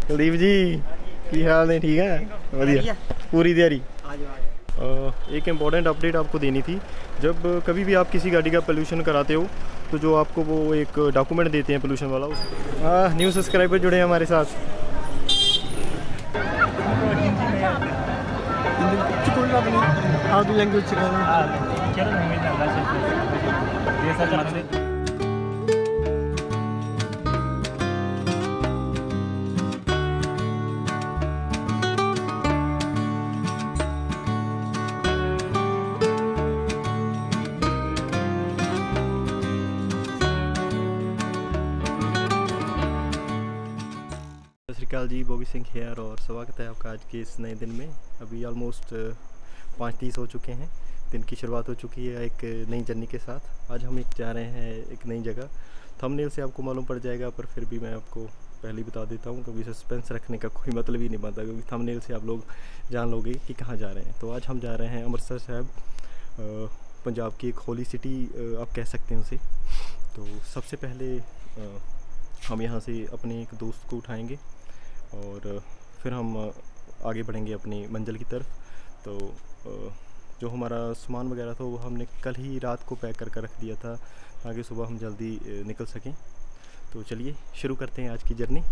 कुलदीप जी की हाल ने ठीक है, बढ़िया पूरी तैयारी। एक इम्पॉर्टेंट अपडेट आपको देनी थी। जब कभी भी आप किसी गाड़ी का पोल्यूशन कराते हो तो जो आपको वो एक डॉक्यूमेंट देते हैं पोल्यूशन वाला, न्यू सब्सक्राइबर जुड़े हैं हमारे साथ। सत श्री अकाल जी, बॉबी सिंह हेयर और स्वागत है आपका आज के इस नए दिन में। अभी ऑलमोस्ट 5:30 हो चुके हैं, दिन की शुरुआत हो चुकी है एक नई जर्नी के साथ। आज हम जा रहे हैं एक नई जगह। थंबनेल से आपको मालूम पड़ जाएगा, पर फिर भी मैं आपको पहले बता देता हूँ, कभी सस्पेंस रखने का कोई मतलब ही नहीं बनता, क्योंकि थंबनेल से आप लोग जान लोगे कि कहाँ जा रहे हैं। तो आज हम जा रहे हैं अमृतसर साहब, पंजाब की एक होली सिटी आप कह सकते हैं उसे। तो सबसे पहले हम यहाँ से अपने एक दोस्त को उठाएँगे और फिर हम आगे बढ़ेंगे अपनी मंजिल की तरफ। तो जो हमारा सामान वगैरह था वो हमने कल ही रात को पैक कर रख दिया था, ताकि सुबह हम जल्दी निकल सकें। तो चलिए शुरू करते हैं आज की जर्नी।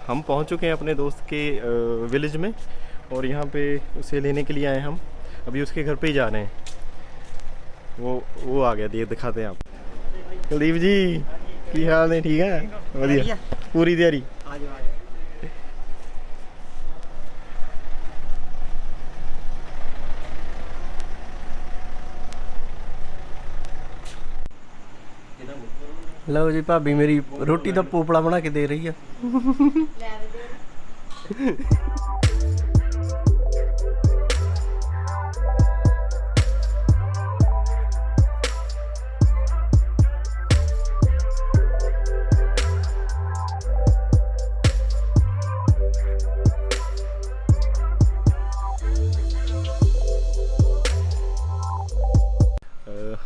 हम पहुंच चुके हैं अपने दोस्त के विलेज में, और यहाँ पे उसे लेने के लिए आए हम। अभी उसके घर पे ही जा रहे हैं। वो आ गया, दिखाते हैं आप। कुलदीप जी की हाल ने ठीक है, बढ़िया पूरी तैयारी। लो जी, भाभी मेरी रोटी का पोपड़ा बना के दे रही है।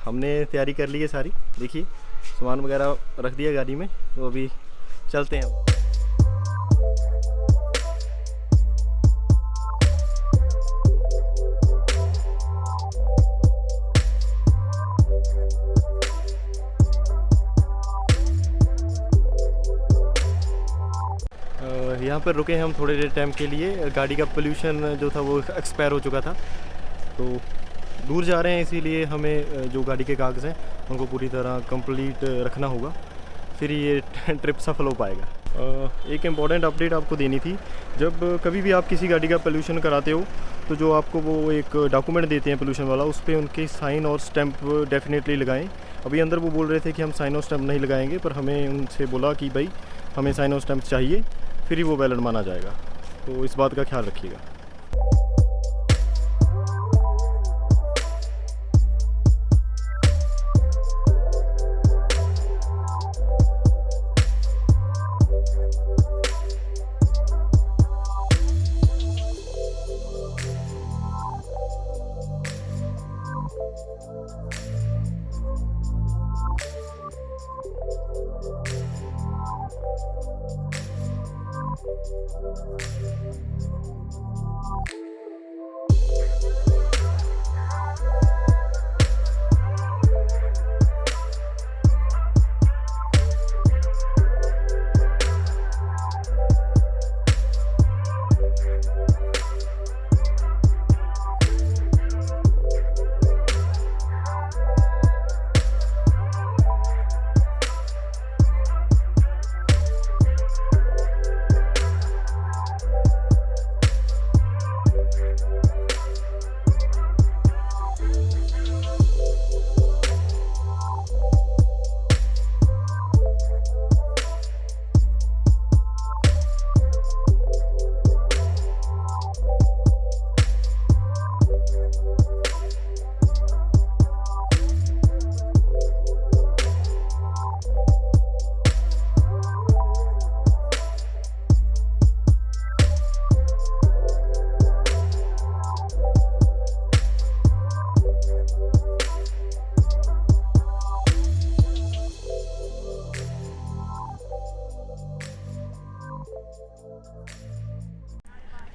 हमने तैयारी कर ली है सारी, देखिए सामान वगैरह रख दिया गाड़ी में। तो अभी चलते हैं। यहाँ पर रुके हम थोड़े देर टाइम के लिए। गाड़ी का पोल्यूशन जो था वो एक्सपायर हो चुका था, तो दूर जा रहे हैं, इसीलिए हमें जो गाड़ी के कागज़ हैं उनको पूरी तरह कंप्लीट रखना होगा, फिर ये ट्रिप सफल हो पाएगा। एक इम्पॉर्टेंट अपडेट आपको देनी थी। जब कभी भी आप किसी गाड़ी का पोल्यूशन कराते हो तो जो आपको वो एक डॉक्यूमेंट देते हैं पोल्यूशन वाला, उस पर उनके साइन और स्टैंप डेफिनेटली लगाएं। अभी अंदर वो बोल रहे थे कि हम साइन और स्टैंप नहीं लगाएंगे, पर हमें उनसे बोला कि भाई हमें साइन और स्टैंप चाहिए, फिर ही वो वैलिड माना जाएगा। तो इस बात का ख्याल रखिएगा।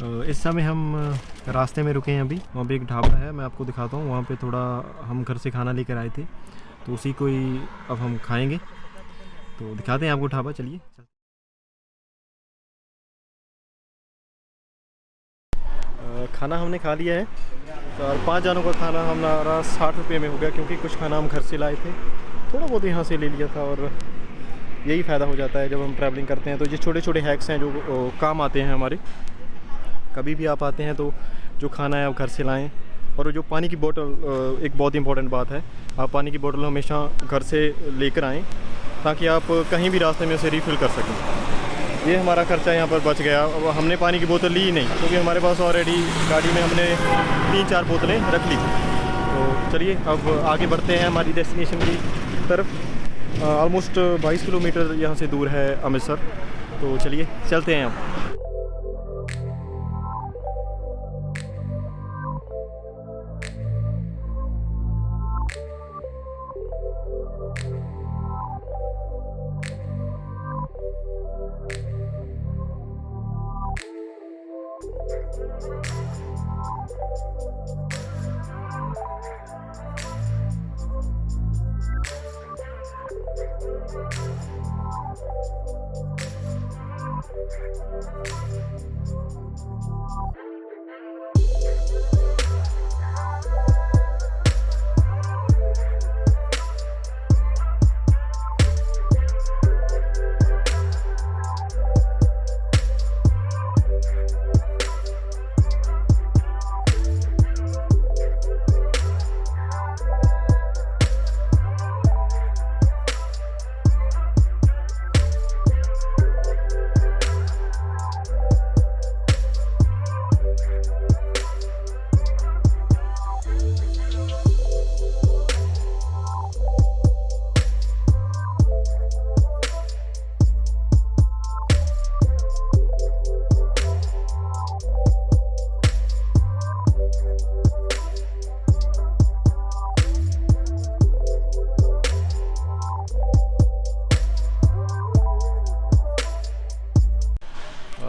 इस समय हम रास्ते में रुके हैं अभी। वहाँ पे एक ढाबा है, मैं आपको दिखाता हूँ। वहाँ पे थोड़ा हम घर से खाना लेकर आए थे, तो उसी को ही अब हम खाएंगे। तो दिखाते हैं आपको ढाबा, चलिए। खाना हमने खा लिया है और 5 जनों का खाना हमारा 60 रुपये में हो गया, क्योंकि कुछ खाना हम घर से लाए थे, थोड़ा बहुत यहाँ से ले लिया था। और यही फ़ायदा हो जाता है जब हम ट्रैवलिंग करते हैं, तो ये छोटे छोटे हैक्स हैं जो काम आते हैं हमारे। कभी भी आप आते हैं तो जो खाना है आप घर से लाएं। और जो पानी की बोतल, एक बहुत इंपॉर्टेंट बात है, आप पानी की बोतल हमेशा घर से लेकर आएँ, ताकि आप कहीं भी रास्ते में उसे रिफ़िल कर सकें। ये हमारा खर्चा यहाँ पर बच गया। अब हमने पानी की बोतल ली ही नहीं, क्योंकि हमारे पास ऑलरेडी गाड़ी में हमने 3-4 बोतलें रख ली थी। तो चलिए अब आगे बढ़ते हैं हमारी डेस्टिनेशन की तरफ। ऑलमोस्ट 22 किलोमीटर यहाँ से दूर है अमृतसर। तो चलिए चलते हैं अब।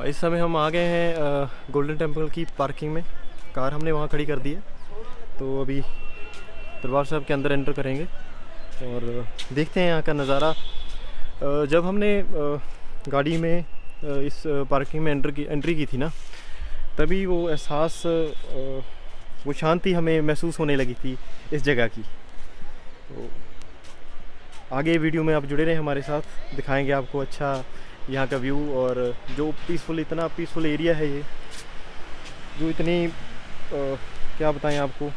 इस समय हम आ गए हैं गोल्डन टेम्पल की पार्किंग में। कार हमने वहाँ खड़ी कर दी है, तो अभी दरबार साहब के अंदर एंटर करेंगे और देखते हैं यहाँ का नज़ारा। जब हमने गाड़ी में इस पार्किंग में एंट्री की थी ना, तभी वो एहसास, वो शांति हमें महसूस होने लगी थी इस जगह की। तो आगे वीडियो में आप जुड़े रहें हमारे साथ, दिखाएंगे आपको अच्छा यहाँ का व्यू। और जो पीसफुल, इतना पीसफुल एरिया है ये, जो इतनी क्या बताएं आपको,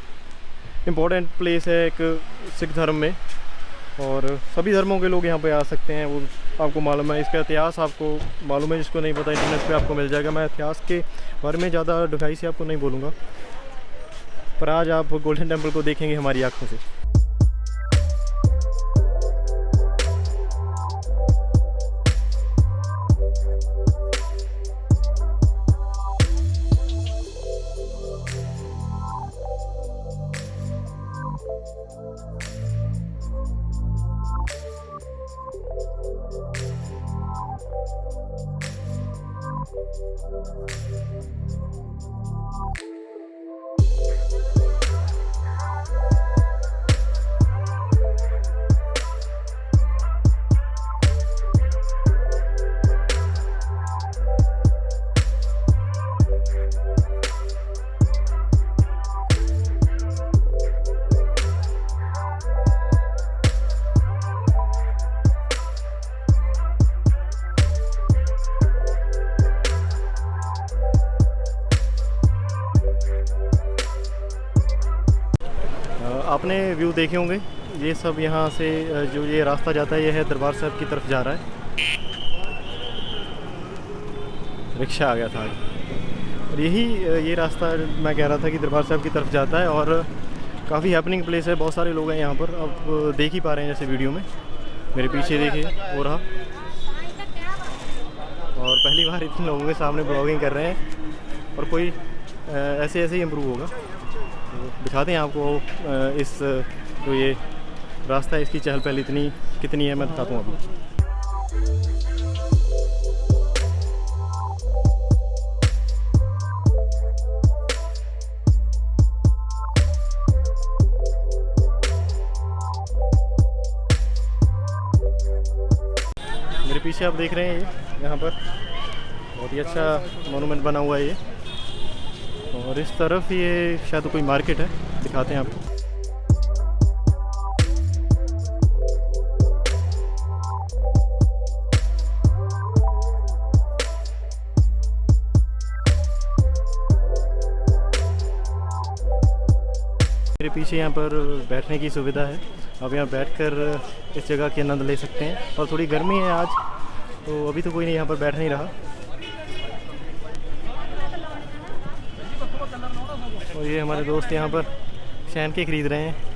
इम्पोर्टेंट प्लेस है एक सिख धर्म में। और सभी धर्मों के लोग यहाँ पे आ सकते हैं, वो आपको मालूम है। इसका इतिहास आपको मालूम है, जिसको नहीं पता इंटरनेट पे आपको मिल जाएगा। मैं इतिहास के बारे में ज़्यादा ढुकाई से आपको नहीं बोलूँगा, पर आज आप गोल्डन टेम्पल को देखेंगे हमारी आँखों से। आपने व्यू देखे होंगे, ये सब यहाँ से जो ये रास्ता जाता है, ये है दरबार साहब की तरफ जा रहा है। रिक्शा आ गया था और यही ये रास्ता मैं कह रहा था कि दरबार साहब की तरफ जाता है। और काफ़ी हैपनिंग प्लेस है, बहुत सारे लोग हैं यहाँ पर। अब देख ही पा रहे हैं जैसे वीडियो में, मेरे पीछे देखिए हो रहा। और पहली बार इतने लोगों के सामने ब्लॉगिंग कर रहे हैं, और कोई ऐसे ही इम्प्रूव होगा। तो दिखाते हैं आपको इस जो ये रास्ता है, इसकी चहल पहल कितनी है, मैं दिखाता हूँ अभी। पीछे आप देख रहे हैं ये यहाँ पर बहुत ही अच्छा मोनूमेंट बना हुआ है ये, और इस तरफ ये शायद कोई मार्केट है, दिखाते हैं आपको। मेरे पीछे यहाँ पर बैठने की सुविधा है, आप यहाँ बैठकर इस जगह के आनंद ले सकते हैं। और थोड़ी गर्मी है आज, तो अभी तो कोई नहीं यहाँ पर बैठ नहीं रहा। और ये हमारे दोस्त यहाँ पर शहन के खरीद रहे हैं।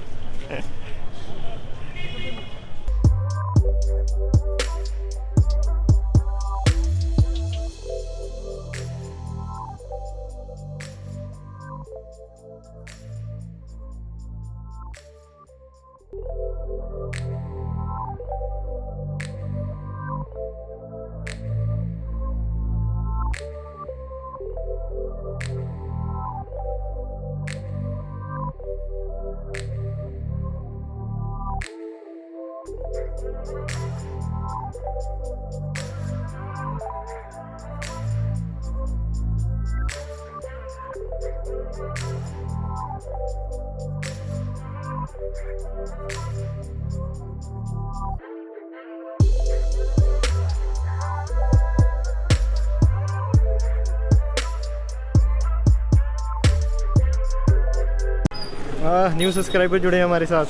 न्यू सब्सक्राइबर जुड़े हैं हमारे साथ।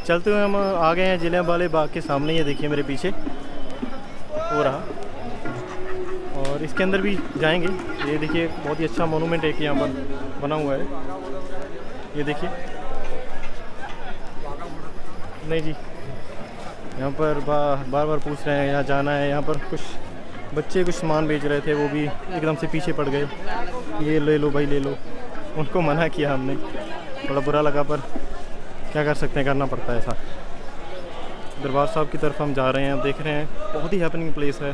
चलते हुए हम आ गए हैं जलियांवाला बाग के सामने। ये देखिए मेरे पीछे हो रहा, और इसके अंदर भी जाएंगे। ये देखिए बहुत ही अच्छा मोनूमेंट एक यहाँ पर बना हुआ है, ये देखिए। नहीं जी, यहाँ पर बार बार पूछ रहे हैं यहाँ जाना है। यहाँ पर कुछ बच्चे कुछ सामान बेच रहे थे, वो भी एकदम से पीछे पड़ गए, ये ले लो भाई ले लो। उनको मना किया हमने, थोड़ा बुरा लगा, पर क्या कर सकते हैं, करना पड़ता है ऐसा। दरबार साहब की तरफ हम जा रहे हैं, आप देख रहे हैं बहुत ही हैपनिंग प्लेस है,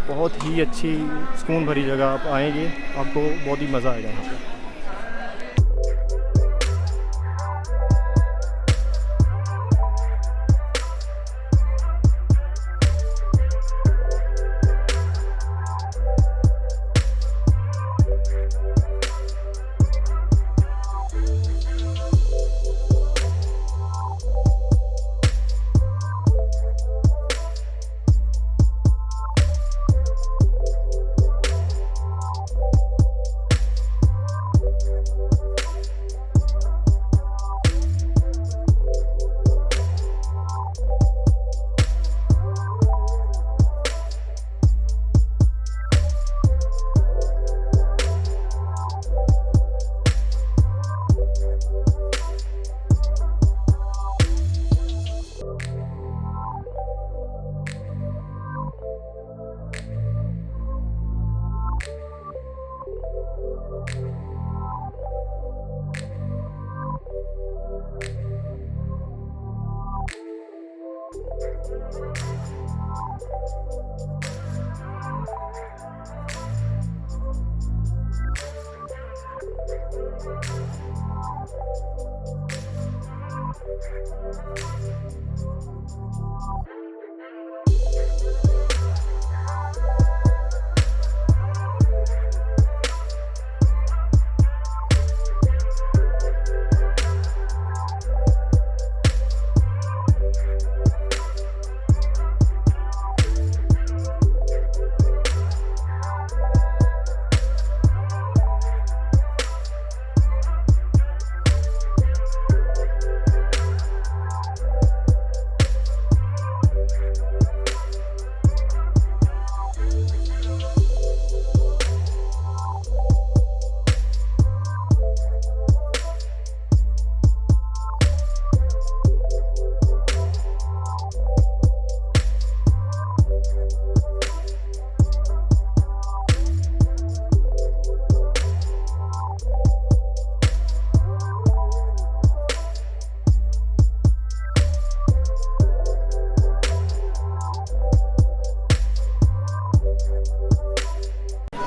बहुत ही अच्छी सुकून भरी जगह। आप आएंगे आपको बहुत ही मज़ा आएगा यहाँ पर।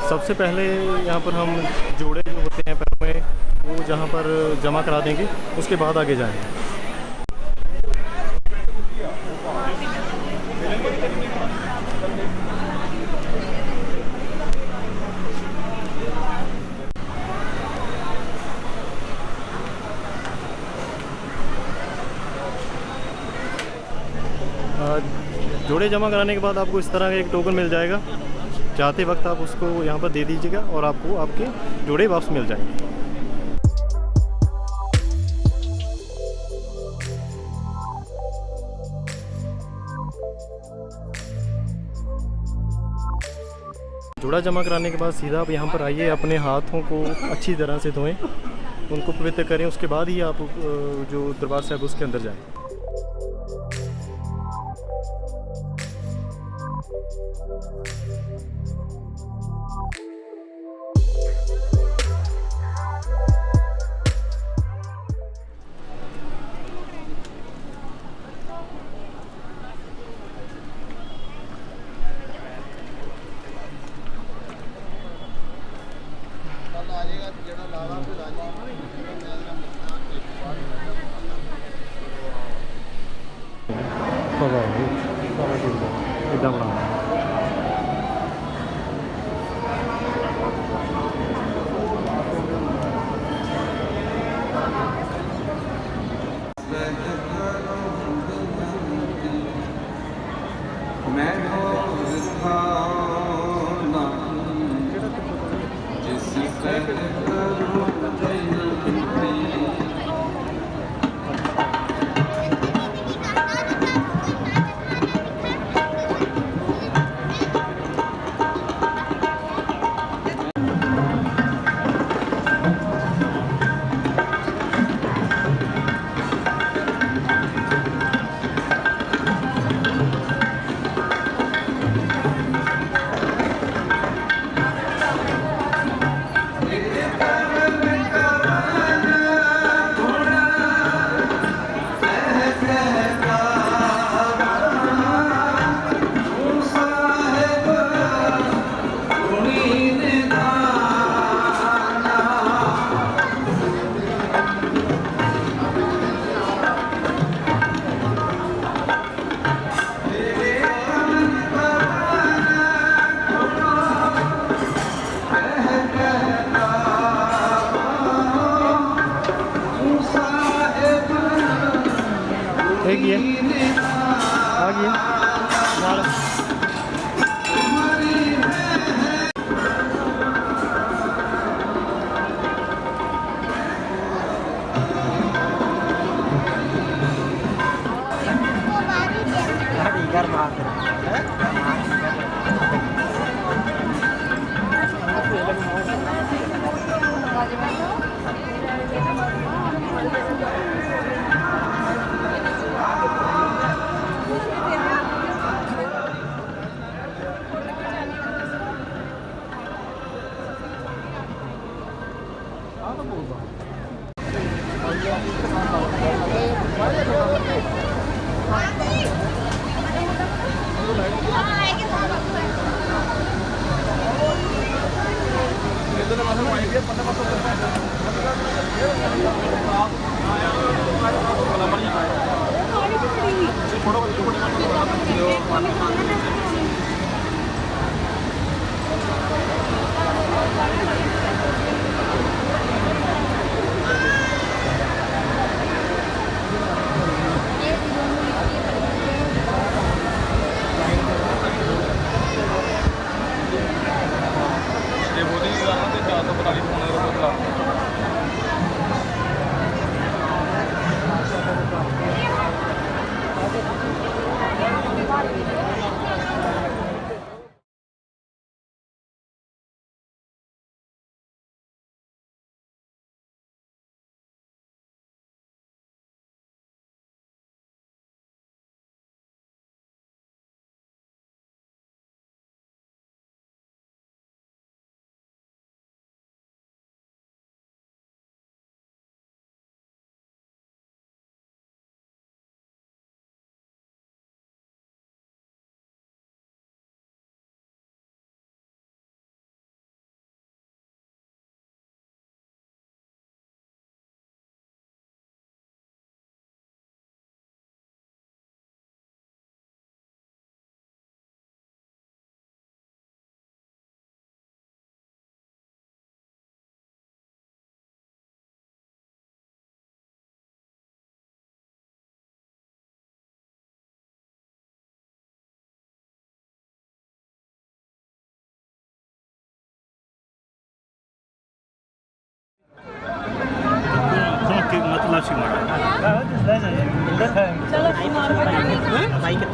सबसे पहले यहाँ पर हम जोड़े जो होते हैं पैरों में वो जहाँ पर जमा करा देंगे, उसके बाद आगे जाएंगे। जोड़े जमा कराने के बाद आपको इस तरह का एक टोकन मिल जाएगा। जाते वक्त आप उसको यहाँ पर दे दीजिएगा और आपको आपके जोड़े वापस मिल जाएंगे। जोड़ा जमा कराने के बाद सीधा आप यहाँ पर आइए, अपने हाथों को अच्छी तरह से धोएं, उनको पवित्र करें, उसके बाद ही आप जो दरबार साहब उसके अंदर जाएं। इतना बड़ा एक ये आ गया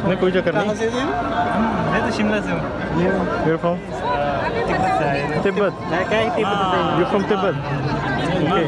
नहीं कोई चक्कर नहीं। मैं तो शिमला से हूँ। You're from तिब्बत से आए हैं। Tibet. You're from Tibet. Okay.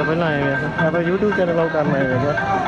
ਪਹਿਲਾਂ ਆਏ ਆ ਆਪਾਂ YouTube ਚੈਨਲ ਆਉ ਕਰਨਾ ਹੈ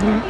Kita